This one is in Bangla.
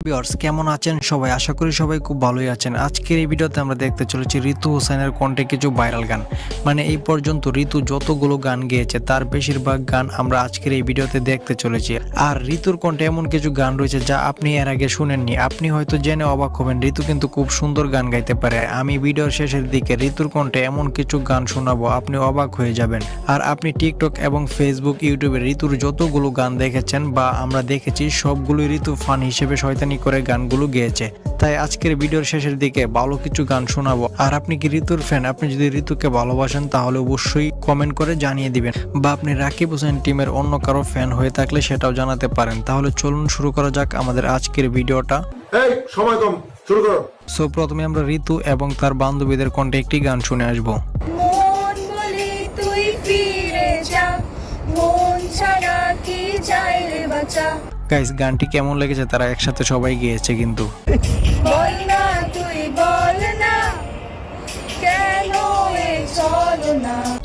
ভিউয়ার্স কেমন আছেন সবাই? আশা করি সবাই খুব ভালোই আছেন। আজকের এই ভিডিওতে আমরা দেখতে চলেছি ঋতু হোসেনের কণ্ঠে কিছু ভাইরাল গান। মানে এই পর্যন্ত ঋতু যতগুলো গান গেয়েছে তার বেশিরভাগ গান আমরা আজকের এই ভিডিওতে দেখতে চলেছি। আর ঋতুর কণ্ঠে এমন কিছু গান রয়েছে যা আপনি এর আগে শুনেননি। আপনি হয়তো জেনে অবাক হবেন ঋতু কিন্তু খুব সুন্দর গান গাইতে পারে। আমি ভিডিওর শেষের দিকে ঋতুর কণ্ঠে এমন কিছু গান শোনাবো আপনি অবাক হয়ে যাবেন। আর আপনি টিকটক এবং ফেসবুক ইউটিউবে ঋতুর যতগুলো গান দেখেছেন বা আমরা দেখেছি সবগুলোই ঋতু ফান হিসেবে শয়তানি করে গানগুলো গেয়েছে। তাই আজকের ভিডিওর শেষের দিকে ভালো কিছু গান শোনাবো। আর আপনি কি ঋতুর ফ্যান? আপনি যদি ঋতুকে ভালোবাসেন তাহলে অবশ্যই কমেন্ট করে জানিয়ে দিবেন, বা আপনি রাকিব হোসেন টিমের অন্য কারো ফ্যান হয়ে থাকলে সেটাও জানাতে পারেন। তাহলে চলুন শুরু করা যাক আমাদের আজকের ভিডিওটা। এই সময় কম, শুরু করো। সো প্রথমে আমরা ঋতু এবং তার বান্ধবীদের কণ্ঠে একটি গান শুনে আসবো। মন বলে তুই ফিরে যা, মন ছাড়া কি যায় রে বাঁচা। গাইস, গানটি কেমন লেগেছে তারা একসাথে সবাই গেয়েছে কিন্তু। বল না তুই বল না, কেন এ চলো না।